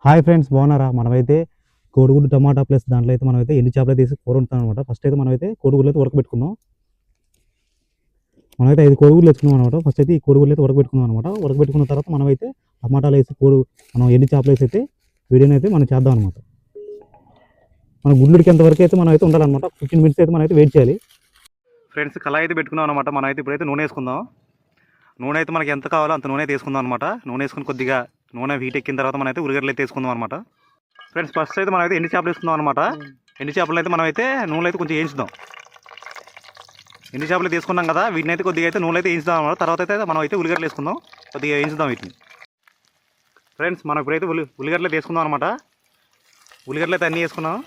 Hi friends, బాగున్నారా? మనమైతే కోడిగుడ్డు టమాటా ప్లస్ దాంట్లో అయితే మనమైతే ఎండు చేపలు తీసి కూర వండుతాం అనమాట. ఫస్ట్ అయితే మనమైతే కోడిగుడ్లు అయితే ఉడకబెట్టుకుందాం. మనమైతే 5 కోడిగుడ్లు తెచ్చుకున్నాం అనమాట. ఫస్ట్ అయితే ఈ కోడిగుడ్లు అయితే ఉడకబెట్టుకుందాం అనమాట. ఉడకబెట్టుకున్న తర్వాత మనమైతే టమాటాలు వేసి మనం ఎండు చేపలు వేసి అయితే వీడియోని అయితే మనం చేద్దాం అనమాట. మన గుడ్లుడికి వరకు అయితే మనం అయితే ఉండాలన్నమాట. 15 మినిట్స్ అయితే మనం అయితే వెయిట్ చేయాలి. ఫ్రెండ్స్, కళాయి అయితే పెట్టుకున్నాం అనమాట. మనం అయితే ఇప్పుడైతే నూనె వేసుకుందాం. నూనె అయితే మనకి ఎంత కావాలో అంత నూనె అయితే వేసుకుందాం అనమాట. నూనె వేసుకుని కొద్దిగా నూనె హీట్ ఎక్కిన తర్వాత మనం అయితే ఉల్లిగడ్డలు అయితే వేసుకుందాం అనమాట. ఫ్రెండ్స్, ఫస్ట్ అయితే మనం అయితే ఎండు చేపలు వేసుకుందాం అనమాట. ఎండు చేపలు అయితే మనం అయితే నూనె అయితే కొంచెం వేయించుదాం. ఎండు చేపలు తీసుకున్నాం కదా, వీటిని అయితే కొద్దిగా అయితే నూనె అయితే వేయించుదాం అనమాట. తర్వాత అయితే మనం అయితే ఉల్లిగడ్డలు వేసుకుందాం, కొద్దిగా వేయించుదాం వీటిని. ఫ్రెండ్స్, మనం ఇప్పుడైతే ఉల్లిగడ్డలు వేసుకుందాం అనమాట. ఉల్లిగడ్డలు అయితే అన్నీ వేసుకున్నాం.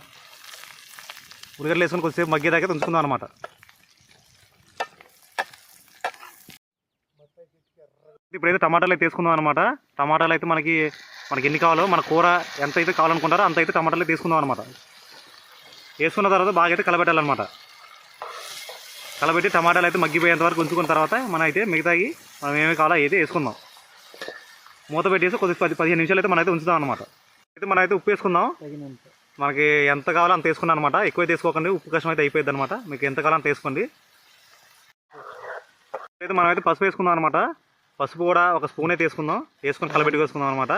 ఉల్లిగడ్డలు వేసుకుని కొద్దిసేపు మగ్గేదాకా ఉంచుకుందాం అనమాట. ఇప్పుడైతే టమాటాలు అయితే తీసుకుందాం అనమాట. టమాటాలు అయితే మనకి ఎన్ని కావాలో, మన కూర ఎంత అయితే కావాలనుకుంటారో అంత అయితే టమాటాలు తీసుకుందాం అనమాట. వేసుకున్న తర్వాత బాగా అయితే కలబెట్టాలన్నమాట. కలబెట్టి టమాటాలు అయితే మగ్గిపోయేంత వరకు ఉంచుకున్న తర్వాత మనం అయితే మిగతాయి మనం ఏమి కావాలో అయితే వేసుకుందాం. మూత పెట్టేసి కొద్దిగా 10-15 నిమిషాలు అయితే మనం అయితే ఉంచుదాం అనమాట. అయితే మనం అయితే ఉప్పు వేసుకుందాం. మనకి ఎంత కావాలో అంత వేసుకున్నాం అనమాట. ఎక్కువ తీసుకోకండి, ఉప్పు కష్టం అయితే అయిపోయింది అనమాట. మీకు ఎంత కావాలో అంత వేసుకోండి. అయితే మనం అయితే పసుపు వేసుకుందాం అనమాట. పసుపు కూడా ఒక స్పూన్ అయితే వేసుకుందాం. వేసుకొని కలబెట్టుకొసుకుందాం అనమాట.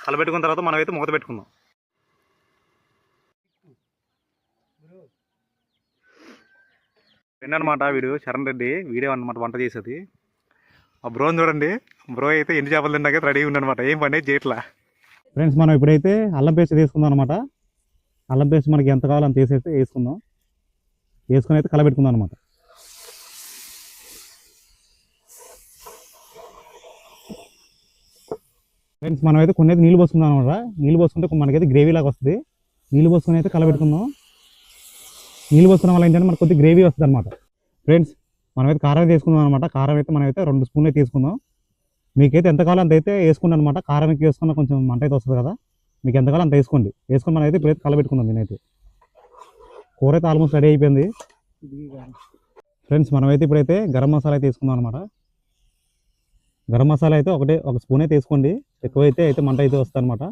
కలబెట్టుకున్న తర్వాత మనం అయితే మూత పెట్టుకుందాం. ఫ్రెండ్ అనమాట వీడు, చరణ్ రెడ్డి వీడియో అనమాట వంట చేసేది. ఆ బ్రోని చూడండి, బ్రో అయితే ఎండు చేపలు తిన్నాక రెడీ ఉందనమాట. ఏం పని చేయట్లా. ఫ్రెండ్స్, మనం ఇప్పుడైతే అల్లం పేస్ట్ తీసుకుందాం అనమాట. అల్లం పేస్ట్ మనకి ఎంత కావాలో అంత వేసుకుందాం. వేసుకొని అయితే కలబెట్టుకుందాం అనమాట. ఫ్రెండ్స్, మనం అయితే కొన్ని అయితే నీళ్ళు పోసుకుందాం అనమాట. నీళ్ళు పోసుకుంటే మనకైతే గ్రేవీ లాగా వస్తుంది. నీళ్ళు పోసుకొని అయితే కలబెట్టుకుందాం. నీళ్ళు పోసుకున్న వల్ల ఏంటంటే మనకు కొద్దిగా గ్రేవీ వస్తుంది అనమాట. ఫ్రెండ్స్, మనమైతే కారం తీసుకుందాం అనమాట. కారం అయితే మనమైతే 2 స్పూన్లు అయితే తీసుకుందాం. మీకైతే ఎంత కావాలో అంత అయితే వేసుకోండి అనమాట. కారం ఎక్కువ వేసుకున్న కొంచెం మంట అయితే వస్తుంది కదా, మీకు ఎంత కావాలో అంత వేసుకోండి. వేసుకొని మనం అయితే ఇప్పుడైతే కలబెట్టుకుందాం. నేనైతే కూర అయితే ఆల్మోస్ట్ రెడీ అయిపోయింది. ఫ్రెండ్స్, మనమైతే ఇప్పుడైతే గరం మసాలా అయితే తీసుకుందాం అనమాట. గరం మసాలా అయితే ఒక స్పూన్ అయితే వేసుకోండి. ఎక్కువైతే మంట అయితే వస్తుంది అనమాట.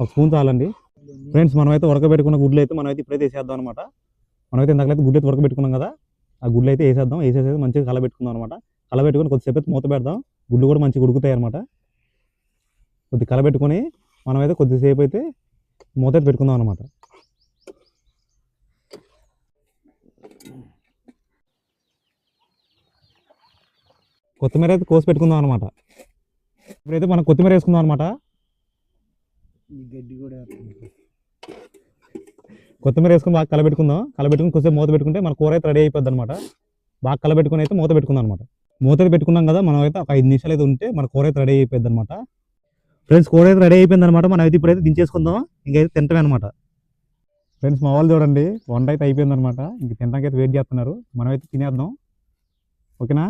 1 స్పూన్ చాలండి. ఫ్రెండ్స్, మనమైతే ఉడకబెట్టుకున్న గుడ్లు అయితే మనమైతే ఇప్పుడైతే వేసేద్దాం అనమాట. మనమైతే ఇందాకైతే గుడ్లు అయితే ఉడకబెట్టుకున్నాం కదా, ఆ గుడ్లు అయితే వేసేసి మంచిగా కలబెట్టుకుందాం అనమాట. కలబెట్టుకుని కొద్దిసేపు అయితే మూత పెడదాం. గుడ్లు కూడా మంచిగా ఉడుకుతాయి అనమాట. కొద్ది కలబెట్టుకొని మనమైతే కొద్దిసేపు అయితే మూత అయితే పెట్టుకుందాం అనమాట. కొత్తిమీర అయితే కోసి పెట్టుకుందాం అనమాట. ఇప్పుడైతే మనం కొత్తిమీర వేసుకుందాం అనమాట. కొత్తిమీర వేసుకుని బాగా కలబెట్టుకుని కొద్దిసేపు మూత పెట్టుకుంటే మన కూర అయితే రెడీ అయిపోద్ది అనమాట. బాగా కలబెట్టుకుని అయితే మూత పెట్టుకుందాం అనమాట. మూత అయితే పెట్టుకున్నాం కదా, మనం అయితే ఒక 5 నిమిషాలు అయితే ఉంటే మన కూర అయితే రెడీ అయిపోద్ది అనమాట. ఫ్రెండ్స్, కూర అయితే రెడీ అయిపోయింది అనమాట. మనం అయితే ఇప్పుడైతే దించేసుకుందాం. ఇంకైతే తింటమే అనమాట. ఫ్రెండ్స్, మా వాళ్ళు చూడండి, వంట అయితే అయిపోయింది అనమాట. ఇంక తినడానికి అయితే వెయిట్ చేస్తున్నారు. మనం అయితే తినేద్దాం. ఓకేనా?